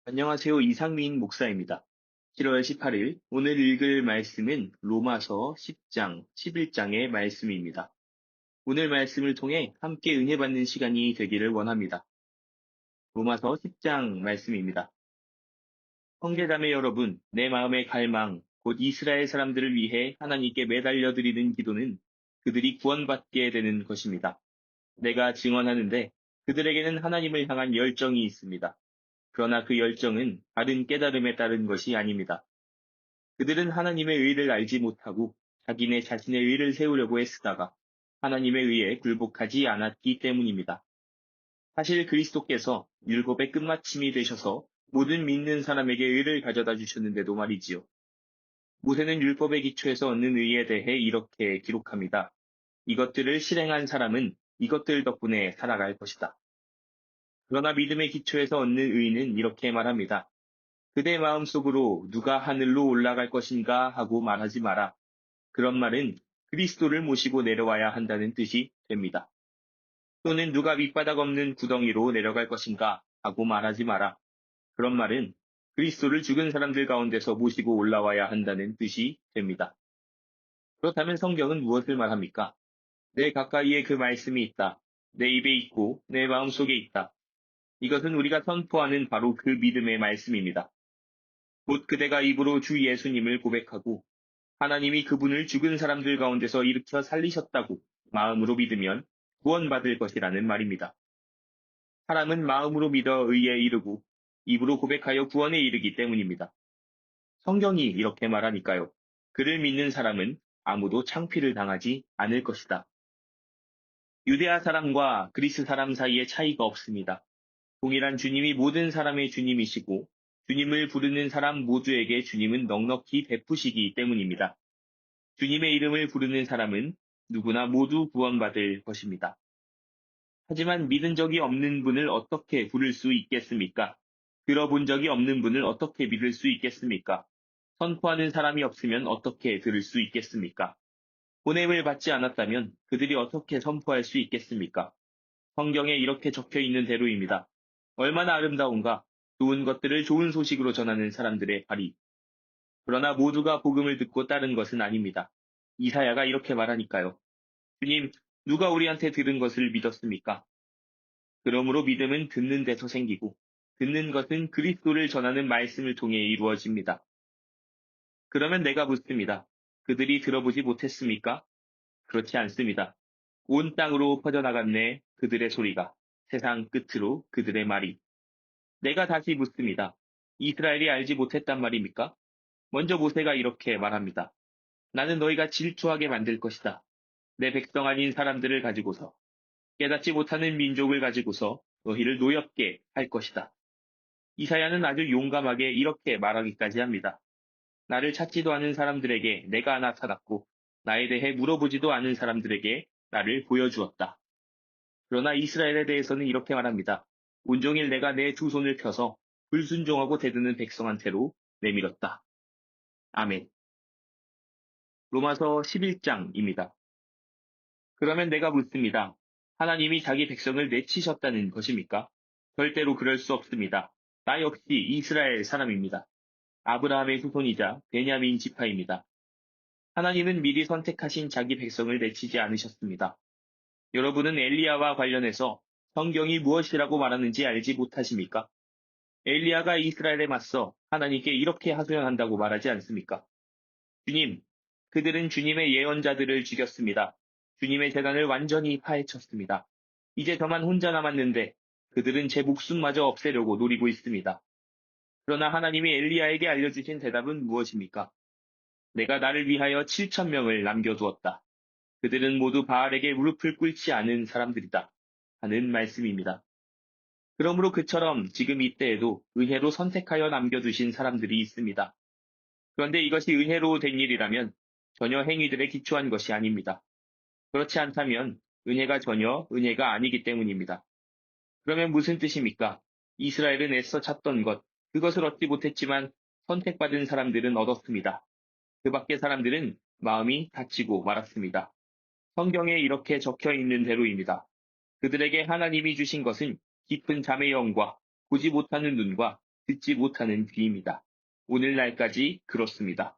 안녕하세요. 이상민 목사입니다. 7월 18일, 오늘 읽을 말씀은 로마서 10장, 11장의 말씀입니다. 오늘 말씀을 통해 함께 은혜 받는 시간이 되기를 원합니다. 로마서 10장 말씀입니다. 형제자매 여러분, 내 마음의 갈망, 곧 이스라엘 사람들을 위해 하나님께 매달려 드리는 기도는 그들이 구원받게 되는 것입니다. 내가 증언하는데 그들에게는 하나님을 향한 열정이 있습니다. 그러나 그 열정은 바른 깨달음에 따른 것이 아닙니다. 그들은 하나님의 의를 알지 못하고 자기네 자신의 의를 세우려고 애쓰다가 하나님의 의에 굴복하지 않았기 때문입니다. 사실 그리스도께서 율법의 끝마침이 되셔서 모든 믿는 사람에게 의를 가져다 주셨는데도 말이지요. 모세는 율법의 기초에서 얻는 의에 대해 이렇게 기록합니다. 이것들을 실행한 사람은 이것들 덕분에 살아갈 것이다. 그러나 믿음의 기초에서 얻는 의는 이렇게 말합니다. 그대 마음속으로 누가 하늘로 올라갈 것인가 하고 말하지 마라. 그런 말은 그리스도를 모시고 내려와야 한다는 뜻이 됩니다. 또는 누가 밑바닥 없는 구덩이로 내려갈 것인가 하고 말하지 마라. 그런 말은 그리스도를 죽은 사람들 가운데서 모시고 올라와야 한다는 뜻이 됩니다. 그렇다면 성경은 무엇을 말합니까? 내 가까이에 그 말씀이 있다. 내 입에 있고 내 마음속에 있다. 이것은 우리가 선포하는 바로 그 믿음의 말씀입니다. 곧 그대가 입으로 주 예수님을 고백하고 하나님이 그분을 죽은 사람들 가운데서 일으켜 살리셨다고 마음으로 믿으면 구원받을 것이라는 말입니다. 사람은 마음으로 믿어 의에 이르고 입으로 고백하여 구원에 이르기 때문입니다. 성경이 이렇게 말하니까요. 그를 믿는 사람은 아무도 창피를 당하지 않을 것이다. 유대아 사람과 그리스 사람 사이에 차이가 없습니다. 동일한 주님이 모든 사람의 주님이시고 주님을 부르는 사람 모두에게 주님은 넉넉히 베푸시기 때문입니다. 주님의 이름을 부르는 사람은 누구나 모두 구원받을 것입니다. 하지만 믿은 적이 없는 분을 어떻게 부를 수 있겠습니까? 들어본 적이 없는 분을 어떻게 믿을 수 있겠습니까? 선포하는 사람이 없으면 어떻게 들을 수 있겠습니까? 보냄을 받지 않았다면 그들이 어떻게 선포할 수 있겠습니까? 성경에 이렇게 적혀 있는 대로입니다. 얼마나 아름다운가? 좋은 것들을 좋은 소식으로 전하는 사람들의 발이. 그러나 모두가 복음을 듣고 따른 것은 아닙니다. 이사야가 이렇게 말하니까요. 주님, 누가 우리한테 들은 것을 믿었습니까? 그러므로 믿음은 듣는 데서 생기고, 듣는 것은 그리스도를 전하는 말씀을 통해 이루어집니다. 그러면 내가 묻습니다. 그들이 들어보지 못했습니까? 그렇지 않습니다. 온 땅으로 퍼져나갔네, 그들의 소리가. 세상 끝으로 그들의 말이. 내가 다시 묻습니다. 이스라엘이 알지 못했단 말입니까? 먼저 모세가 이렇게 말합니다. 나는 너희가 질투하게 만들 것이다. 내 백성 아닌 사람들을 가지고서 깨닫지 못하는 민족을 가지고서 너희를 노엽게 할 것이다. 이사야는 아주 용감하게 이렇게 말하기까지 합니다. 나를 찾지도 않은 사람들에게 내가 나타났고 나에 대해 물어보지도 않은 사람들에게 나를 보여주었다. 그러나 이스라엘에 대해서는 이렇게 말합니다. 온종일 내가 내 두 손을 펴서 불순종하고 대드는 백성한테로 내밀었다. 아멘. 로마서 11장입니다. 그러면 내가 묻습니다. 하나님이 자기 백성을 내치셨다는 것입니까? 절대로 그럴 수 없습니다. 나 역시 이스라엘 사람입니다. 아브라함의 후손이자 베냐민 지파입니다. 하나님은 미리 선택하신 자기 백성을 내치지 않으셨습니다. 여러분은 엘리야와 관련해서 성경이 무엇이라고 말하는지 알지 못하십니까? 엘리야가 이스라엘에 맞서 하나님께 이렇게 하소연한다고 말하지 않습니까? 주님, 그들은 주님의 예언자들을 죽였습니다. 주님의 재단을 완전히 파헤쳤습니다. 이제 저만 혼자 남았는데 그들은 제 목숨마저 없애려고 노리고 있습니다. 그러나 하나님이 엘리야에게 알려주신 대답은 무엇입니까? 내가 나를 위하여 7천 명을 남겨두었다. 그들은 모두 바알에게 무릎을 꿇지 않은 사람들이다. 하는 말씀입니다. 그러므로 그처럼 지금 이때에도 은혜로 선택하여 남겨두신 사람들이 있습니다. 그런데 이것이 은혜로 된 일이라면 전혀 행위들에 기초한 것이 아닙니다. 그렇지 않다면 은혜가 전혀 은혜가 아니기 때문입니다. 그러면 무슨 뜻입니까? 이스라엘은 애써 찾던 것, 그것을 얻지 못했지만 선택받은 사람들은 얻었습니다. 그 밖의 사람들은 마음이 다치고 말았습니다. 성경에 이렇게 적혀 있는 대로입니다. 그들에게 하나님이 주신 것은 깊은 잠의 영과 보지 못하는 눈과 듣지 못하는 귀입니다. 오늘날까지 그렇습니다.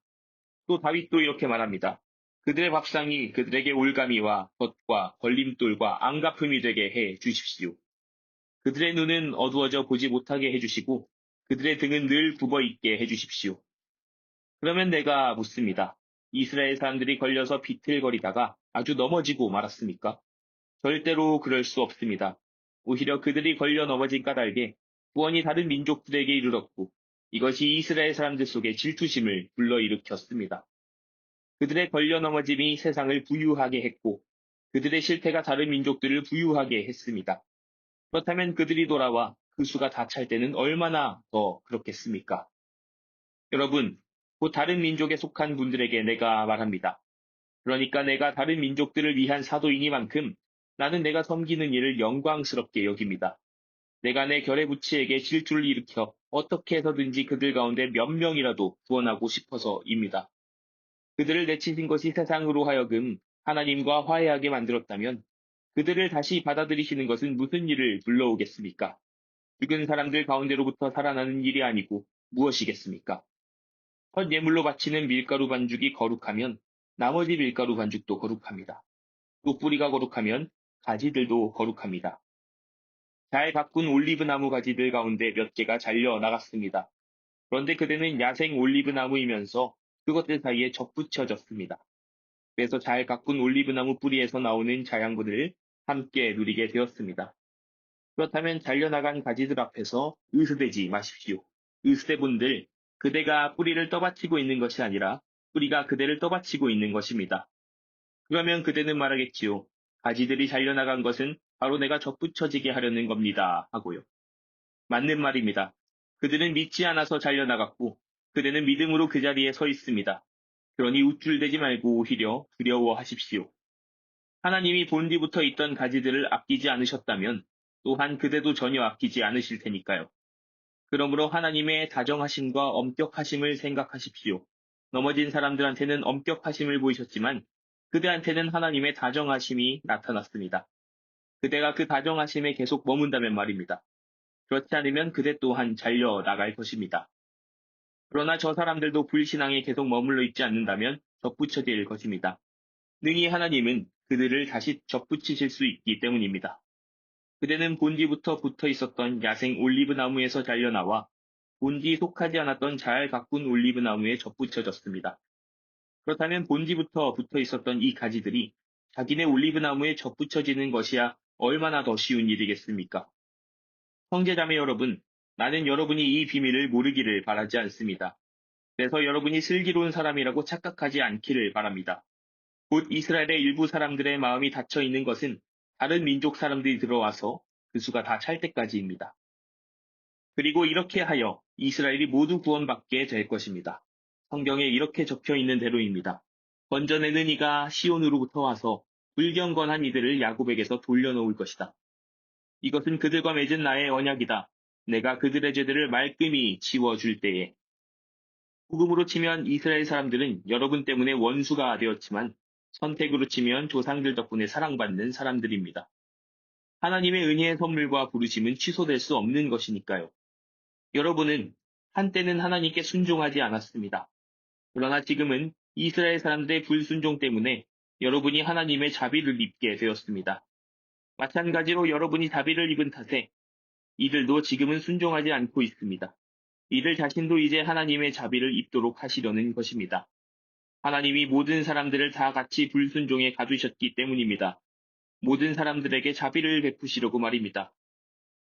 또 다윗도 이렇게 말합니다. 그들의 밥상이 그들에게 올가미와 덫과 걸림돌과 안가품이 되게 해 주십시오. 그들의 눈은 어두워져 보지 못하게 해주시고 그들의 등은 늘 굽어 있게 해주십시오. 그러면 내가 묻습니다. 이스라엘 사람들이 걸려서 비틀거리다가 아주 넘어지고 말았습니까? 절대로 그럴 수 없습니다. 오히려 그들이 걸려 넘어진 까닭에 구원이 다른 민족들에게 이르렀고 이것이 이스라엘 사람들 속에 질투심을 불러일으켰습니다. 그들의 걸려 넘어짐이 세상을 부유하게 했고 그들의 실패가 다른 민족들을 부유하게 했습니다. 그렇다면 그들이 돌아와 그 수가 다 찰 때는 얼마나 더 그렇겠습니까? 여러분, 곧 다른 민족에 속한 분들에게 내가 말합니다. 그러니까 내가 다른 민족들을 위한 사도이니만큼 나는 내가 섬기는 일을 영광스럽게 여깁니다. 내가 내 결의부치에게 질투를 일으켜 어떻게 해서든지 그들 가운데 몇 명이라도 구원하고 싶어서입니다. 그들을 내치신 것이 세상으로 하여금 하나님과 화해하게 만들었다면 그들을 다시 받아들이시는 것은 무슨 일을 불러오겠습니까? 죽은 사람들 가운데로부터 살아나는 일이 아니고 무엇이겠습니까? 첫 예물로 바치는 밀가루 반죽이 거룩하면 나머지 밀가루 반죽도 거룩합니다. 또 뿌리가 거룩하면 가지들도 거룩합니다. 잘 가꾼 올리브 나무 가지들 가운데 몇 개가 잘려 나갔습니다. 그런데 그대는 야생 올리브 나무이면서 그것들 사이에 접붙여졌습니다. 그래서 잘 가꾼 올리브 나무 뿌리에서 나오는 자양분을 함께 누리게 되었습니다. 그렇다면 잘려나간 가지들 앞에서 으스대지 마십시오. 으스대분들, 그대가 뿌리를 떠받치고 있는 것이 아니라 뿌리가 그대를 떠받치고 있는 것입니다. 그러면 그대는 말하겠지요. 가지들이 잘려나간 것은 바로 내가 접붙여지게 하려는 겁니다. 하고요. 맞는 말입니다. 그들은 믿지 않아서 잘려나갔고 그대는 믿음으로 그 자리에 서 있습니다. 그러니 우쭐대지 말고 오히려 두려워하십시오. 하나님이 본디부터 있던 가지들을 아끼지 않으셨다면 또한 그대도 전혀 아끼지 않으실 테니까요. 그러므로 하나님의 다정하심과 엄격하심을 생각하십시오. 넘어진 사람들한테는 엄격하심을 보이셨지만 그대한테는 하나님의 다정하심이 나타났습니다. 그대가 그 다정하심에 계속 머문다면 말입니다. 그렇지 않으면 그대 또한 잘려 나갈 것입니다. 그러나 저 사람들도 불신앙에 계속 머물러 있지 않는다면 접붙여질 것입니다. 능히 하나님은 그들을 다시 접붙이실 수 있기 때문입니다. 그대는 본디부터 붙어 있었던 야생 올리브 나무에서 잘려나와 본디 속하지 않았던 잘 가꾼 올리브 나무에 접붙여졌습니다. 그렇다면 본디부터 붙어 있었던 이 가지들이 자기네 올리브 나무에 접붙여지는 것이야 얼마나 더 쉬운 일이겠습니까? 형제자매 여러분, 나는 여러분이 이 비밀을 모르기를 바라지 않습니다. 그래서 여러분이 슬기로운 사람이라고 착각하지 않기를 바랍니다. 곧 이스라엘의 일부 사람들의 마음이 닫혀 있는 것은 다른 민족 사람들이 들어와서 그 수가 다 찰 때까지입니다. 그리고 이렇게 하여 이스라엘이 모두 구원받게 될 것입니다. 성경에 이렇게 적혀 있는 대로입니다. 건져내는 이가 시온으로부터 와서 불경건한 이들을 야곱에게서 돌려놓을 것이다. 이것은 그들과 맺은 나의 언약이다. 내가 그들의 죄들을 말끔히 지워줄 때에. 복음으로 치면 이스라엘 사람들은 여러분 때문에 원수가 되었지만 선택으로 치면 조상들 덕분에 사랑받는 사람들입니다. 하나님의 은혜의 선물과 부르심은 취소될 수 없는 것이니까요. 여러분은 한때는 하나님께 순종하지 않았습니다. 그러나 지금은 이스라엘 사람들의 불순종 때문에 여러분이 하나님의 자비를 입게 되었습니다. 마찬가지로 여러분이 자비를 입은 탓에 이들도 지금은 순종하지 않고 있습니다. 이들 자신도 이제 하나님의 자비를 입도록 하시려는 것입니다. 하나님이 모든 사람들을 다 같이 불순종에 가두셨기 때문입니다. 모든 사람들에게 자비를 베푸시려고 말입니다.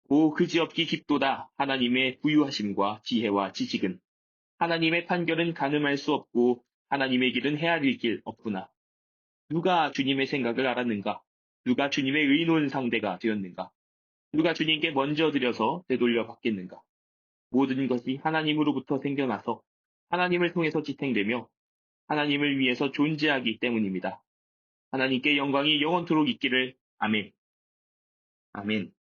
오 그지없기 깊도다 하나님의 부유하심과 지혜와 지식은. 하나님의 판결은 가늠할 수 없고 하나님의 길은 헤아릴 길 없구나. 누가 주님의 생각을 알았는가? 누가 주님의 의논 상대가 되었는가? 누가 주님께 먼저 드려서 되돌려 받겠는가? 모든 것이 하나님으로부터 생겨나서 하나님을 통해서 지탱되며 하나님을 위해서 존재하기 때문입니다. 하나님께 영광이 영원토록 있기를. 아멘. 아멘.